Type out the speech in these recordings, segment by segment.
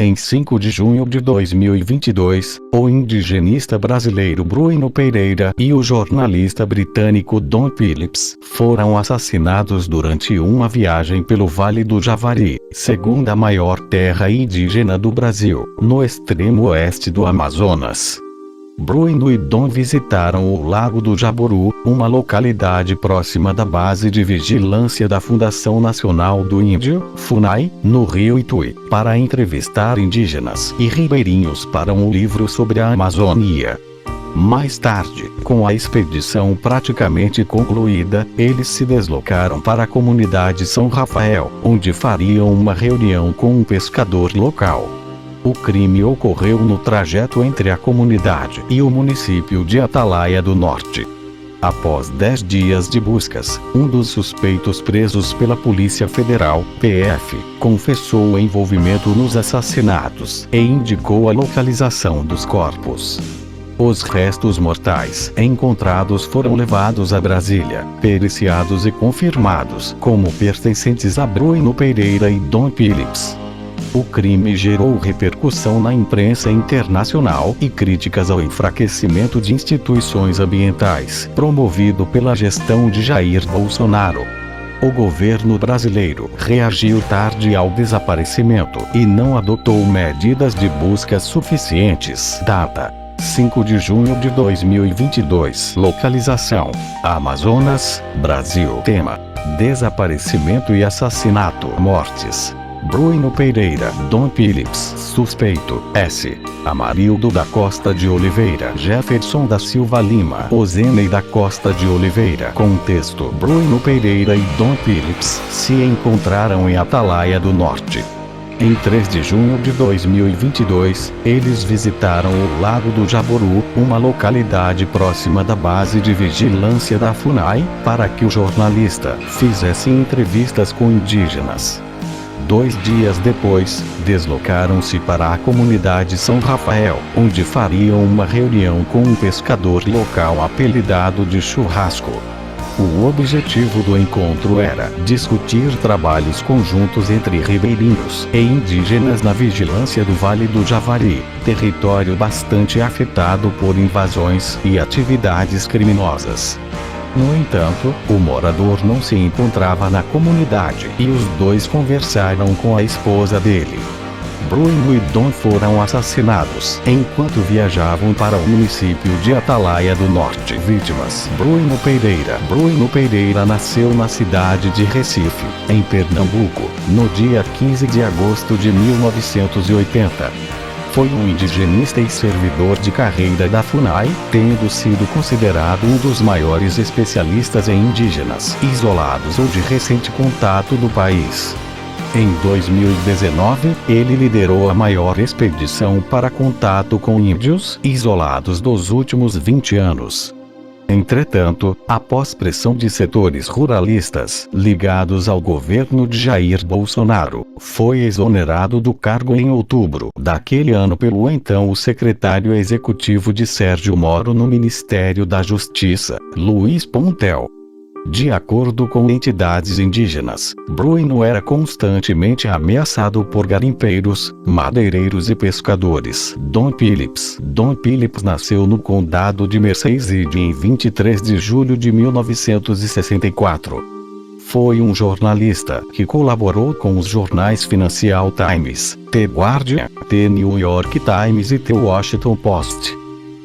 Em 5 de junho de 2022, o indigenista brasileiro Bruno Pereira e o jornalista britânico Don Phillips foram assassinados durante uma viagem pelo Vale do Javari, segunda maior terra indígena do Brasil, no extremo oeste do Amazonas. Bruno e Don visitaram o Lago do Jaburu, uma localidade próxima da base de vigilância da Fundação Nacional do Índio, FUNAI, no Rio Ituí, para entrevistar indígenas e ribeirinhos para um livro sobre a Amazônia. Mais tarde, com a expedição praticamente concluída, eles se deslocaram para a comunidade São Rafael, onde fariam uma reunião com um pescador local. O crime ocorreu no trajeto entre a comunidade e o município de Atalaia do Norte. Após 10 dias de buscas, um dos suspeitos presos pela Polícia Federal, PF, confessou o envolvimento nos assassinatos e indicou a localização dos corpos. Os restos mortais encontrados foram levados a Brasília, periciados e confirmados como pertencentes a Bruno Pereira e Don Phillips. O crime gerou repercussão na imprensa internacional e críticas ao enfraquecimento de instituições ambientais promovido pela gestão de Jair Bolsonaro. O governo brasileiro reagiu tarde ao desaparecimento e não adotou medidas de busca suficientes. Data: 5 de junho de 2022. Localização: Amazonas, Brasil. Tema: desaparecimento e assassinato. Mortes: Bruno Pereira, Don Phillips, suspeito, S. Amarildo da Costa de Oliveira, Jefferson da Silva Lima, Ozenei da Costa de Oliveira. Contexto: Bruno Pereira e Don Phillips se encontraram em Atalaia do Norte. Em 3 de junho de 2022, eles visitaram o Lago do Jaburu, uma localidade próxima da base de vigilância da FUNAI, para que o jornalista fizesse entrevistas com indígenas. 2 dias depois, deslocaram-se para a comunidade São Rafael, onde fariam uma reunião com um pescador local apelidado de Churrasco. O objetivo do encontro era discutir trabalhos conjuntos entre ribeirinhos e indígenas na vigilância do Vale do Javari, território bastante afetado por invasões e atividades criminosas. No entanto, o morador não se encontrava na comunidade e os dois conversaram com a esposa dele. Bruno e Don foram assassinados enquanto viajavam para o município de Atalaia do Norte. Vítimas: Bruno Pereira. Bruno Pereira nasceu na cidade de Recife, em Pernambuco, no dia 15 de agosto de 1980. Foi um indigenista e servidor de carreira da FUNAI, tendo sido considerado um dos maiores especialistas em indígenas isolados ou de recente contato do país. Em 2019, ele liderou a maior expedição para contato com índios isolados dos últimos 20 anos. Entretanto, após pressão de setores ruralistas ligados ao governo de Jair Bolsonaro, foi exonerado do cargo em outubro daquele ano pelo então o secretário executivo de Sérgio Moro no Ministério da Justiça, Luiz Pontel. De acordo com entidades indígenas, Bruno era constantemente ameaçado por garimpeiros, madeireiros e pescadores. Don Phillips nasceu no condado de Mercedes em 23 de julho de 1964. Foi um jornalista que colaborou com os jornais Financial Times, The Guardian, The New York Times e The Washington Post.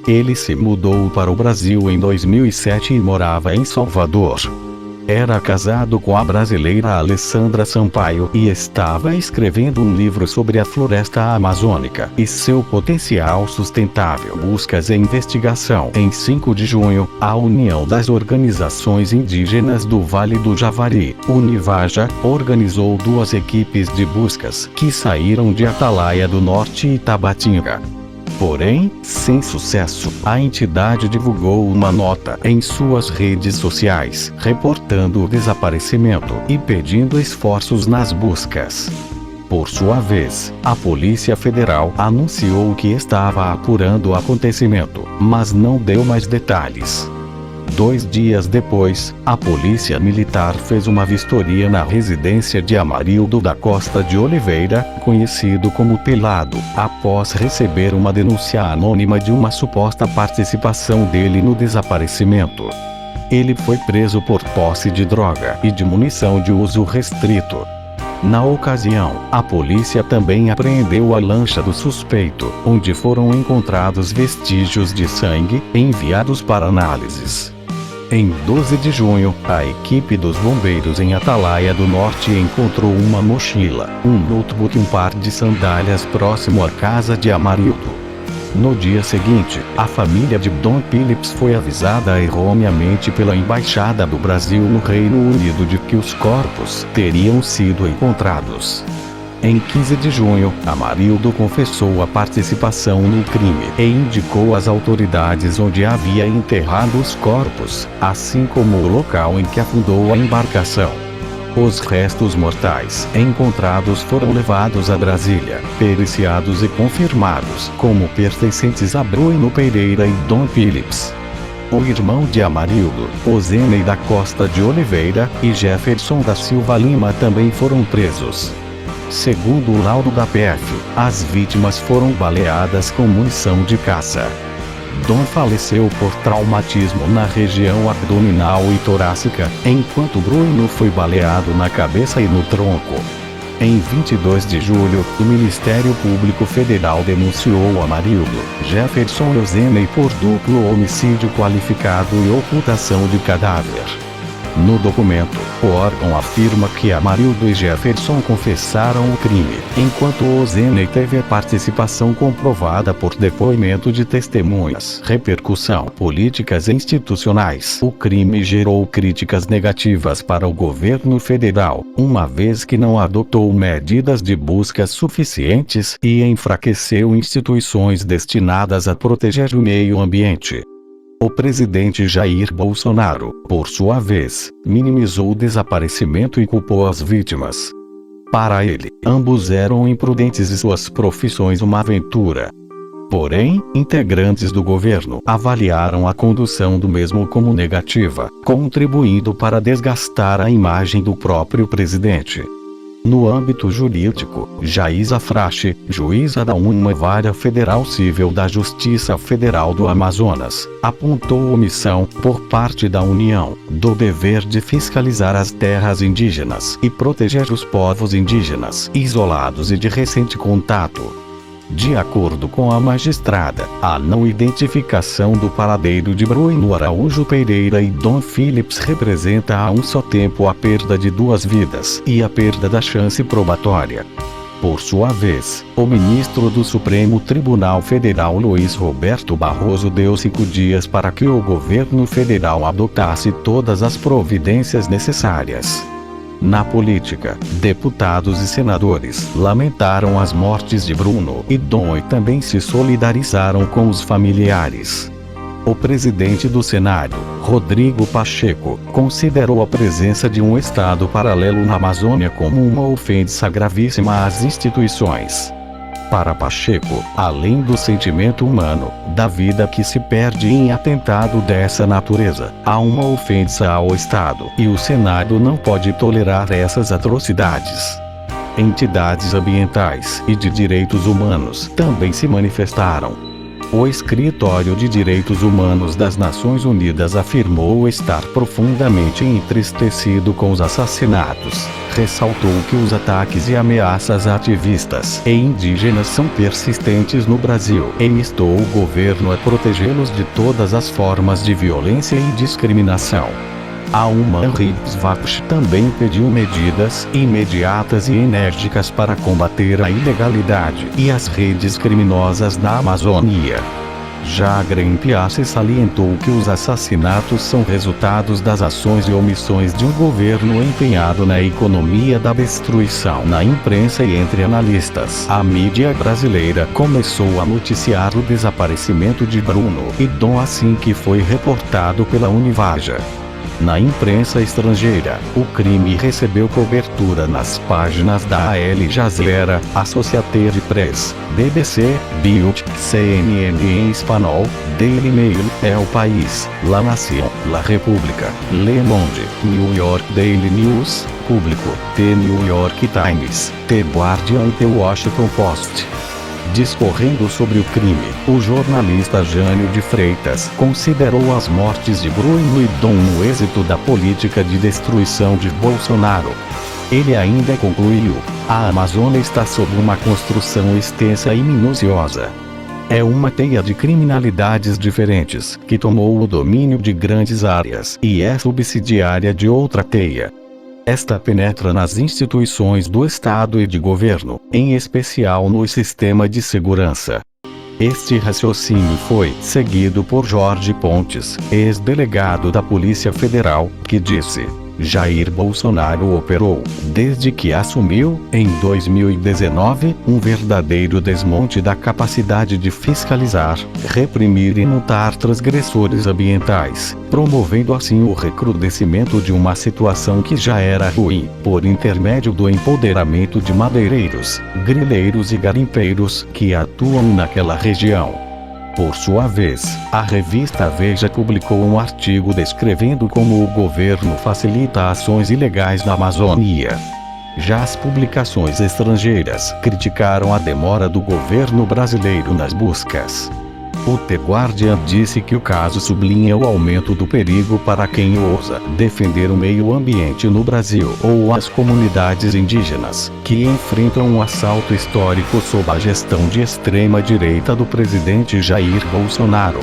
Ele se mudou para o Brasil em 2007 e morava em Salvador. Era casado com a brasileira Alessandra Sampaio e estava escrevendo um livro sobre a floresta amazônica e seu potencial sustentável. Buscas e investigação. Em 5 de junho, a União das Organizações Indígenas do Vale do Javari, Univaja, organizou 2 equipes de buscas que saíram de Atalaia do Norte e Tabatinga. Porém, sem sucesso, a entidade divulgou uma nota em suas redes sociais, reportando o desaparecimento e pedindo esforços nas buscas. Por sua vez, a Polícia Federal anunciou que estava apurando o acontecimento, mas não deu mais detalhes. 2 dias depois, a polícia militar fez uma vistoria na residência de Amarildo da Costa de Oliveira, conhecido como Pelado, após receber uma denúncia anônima de uma suposta participação dele no desaparecimento. Ele foi preso por posse de droga e de munição de uso restrito. Na ocasião, a polícia também apreendeu a lancha do suspeito, onde foram encontrados vestígios de sangue, enviados para análises. Em 12 de junho, a equipe dos bombeiros em Atalaia do Norte encontrou uma mochila, um notebook e um par de sandálias próximo à casa de Amarildo. No dia seguinte, a família de Dom Phillips foi avisada erroneamente pela Embaixada do Brasil no Reino Unido de que os corpos teriam sido encontrados. Em 15 de junho, Amarildo confessou a participação no crime e indicou às autoridades onde havia enterrado os corpos, assim como o local em que afundou a embarcação. Os restos mortais encontrados foram levados a Brasília, periciados e confirmados como pertencentes a Bruno Pereira e Dom Phillips. O irmão de Amarildo, Ozeney da Costa de Oliveira, e Jefferson da Silva Lima também foram presos. Segundo o laudo da PF, as vítimas foram baleadas com munição de caça. Dom faleceu por traumatismo na região abdominal e torácica, enquanto Bruno foi baleado na cabeça e no tronco. Em 22 de julho, o Ministério Público Federal denunciou Amarildo, Jefferson e Ozeney por duplo homicídio qualificado e ocultação de cadáver. No documento, o órgão afirma que Amarildo e Jefferson confessaram o crime, enquanto Ozeney teve a participação comprovada por depoimento de testemunhas. Repercussão: políticas institucionais. O crime gerou críticas negativas para o governo federal, uma vez que não adotou medidas de busca suficientes e enfraqueceu instituições destinadas a proteger o meio ambiente. O presidente Jair Bolsonaro, por sua vez, minimizou o desaparecimento e culpou as vítimas. Para ele, ambos eram imprudentes e suas profissões uma aventura. Porém, integrantes do governo avaliaram a condução do mesmo como negativa, contribuindo para desgastar a imagem do próprio presidente. No âmbito jurídico, Jaísa Frache, juíza da 1ª Vara Federal Civil da Justiça Federal do Amazonas, apontou omissão, por parte da União, do dever de fiscalizar as terras indígenas e proteger os povos indígenas isolados e de recente contato. De acordo com a magistrada, a não identificação do paradeiro de Bruno Araújo Pereira e Dom Phillips representa a um só tempo a perda de 2 vidas e a perda da chance probatória. Por sua vez, o ministro do Supremo Tribunal Federal Luiz Roberto Barroso deu 5 dias para que o governo federal adotasse todas as providências necessárias. Na política, deputados e senadores lamentaram as mortes de Bruno e Dom e também se solidarizaram com os familiares. O presidente do Senado, Rodrigo Pacheco, considerou a presença de um Estado paralelo na Amazônia como uma ofensa gravíssima às instituições. Para Pacheco, além do sentimento humano, da vida que se perde em atentado dessa natureza, há uma ofensa ao Estado, e o Senado não pode tolerar essas atrocidades. Entidades ambientais e de direitos humanos também se manifestaram. O Escritório de Direitos Humanos das Nações Unidas afirmou estar profundamente entristecido com os assassinatos. Ressaltou que os ataques e ameaças a ativistas e indígenas são persistentes no Brasil e instou o governo a protegê-los de todas as formas de violência e discriminação. A Human Rights Watch também pediu medidas imediatas e enérgicas para combater a ilegalidade e as redes criminosas na Amazônia. Já a Greenpeace salientou que os assassinatos são resultados das ações e omissões de um governo empenhado na economia da destruição. Na imprensa e entre analistas, a mídia brasileira começou a noticiar o desaparecimento de Bruno e Dom assim que foi reportado pela Univaja. Na imprensa estrangeira, o crime recebeu cobertura nas páginas da Al Jazeera, Associated Press, BBC, Bild, CNN em espanhol, Daily Mail, El País, La Nación, La República, Le Monde, New York Daily News, Público, The New York Times, The Guardian e The Washington Post. Discorrendo sobre o crime, o jornalista Jânio de Freitas considerou as mortes de Bruno e Dom um êxito da política de destruição de Bolsonaro. Ele ainda concluiu: a Amazônia está sob uma construção extensa e minuciosa. É uma teia de criminalidades diferentes, que tomou o domínio de grandes áreas e é subsidiária de outra teia. Esta penetra nas instituições do Estado e de governo, em especial no sistema de segurança. Este raciocínio foi seguido por Jorge Pontes, ex-delegado da Polícia Federal, que disse: Jair Bolsonaro operou, desde que assumiu, em 2019, um verdadeiro desmonte da capacidade de fiscalizar, reprimir e multar transgressores ambientais, promovendo assim o recrudescimento de uma situação que já era ruim, por intermédio do empoderamento de madeireiros, grileiros e garimpeiros que atuam naquela região. Por sua vez, a revista Veja publicou um artigo descrevendo como o governo facilita ações ilegais na Amazônia. Já as publicações estrangeiras criticaram a demora do governo brasileiro nas buscas. O The Guardian disse que o caso sublinha o aumento do perigo para quem ousa defender o meio ambiente no Brasil ou as comunidades indígenas, que enfrentam um assalto histórico sob a gestão de extrema-direita do presidente Jair Bolsonaro.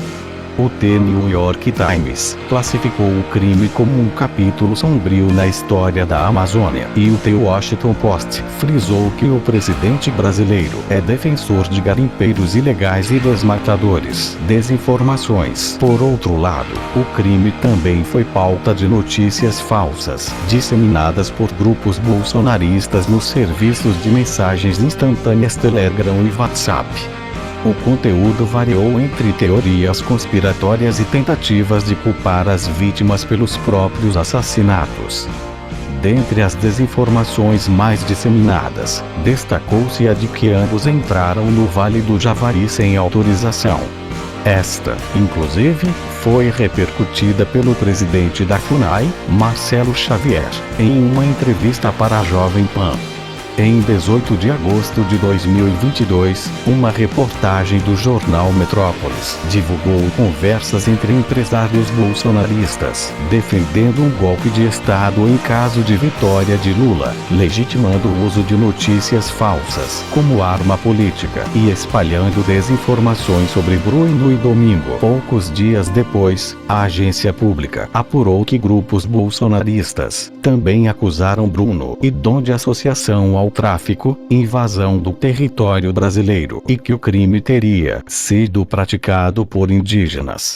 O The New York Times classificou o crime como um capítulo sombrio na história da Amazônia e o The Washington Post frisou que o presidente brasileiro é defensor de garimpeiros ilegais e desmatadores. Desinformações. Por outro lado, o crime também foi pauta de notícias falsas, disseminadas por grupos bolsonaristas nos serviços de mensagens instantâneas Telegram e WhatsApp. O conteúdo variou entre teorias conspiratórias e tentativas de culpar as vítimas pelos próprios assassinatos. Dentre as desinformações mais disseminadas, destacou-se a de que ambos entraram no Vale do Javari sem autorização. Esta, inclusive, foi repercutida pelo presidente da FUNAI, Marcelo Xavier, em uma entrevista para a Jovem Pan. Em 18 de agosto de 2022, uma reportagem do jornal Metrópolis divulgou conversas entre empresários bolsonaristas, defendendo um golpe de Estado em caso de vitória de Lula, legitimando o uso de notícias falsas como arma política e espalhando desinformações sobre Bruno e Domingo. Poucos dias depois, a agência pública apurou que grupos bolsonaristas também acusaram Bruno e Dom de associação ao tráfico, invasão do território brasileiro e que o crime teria sido praticado por indígenas.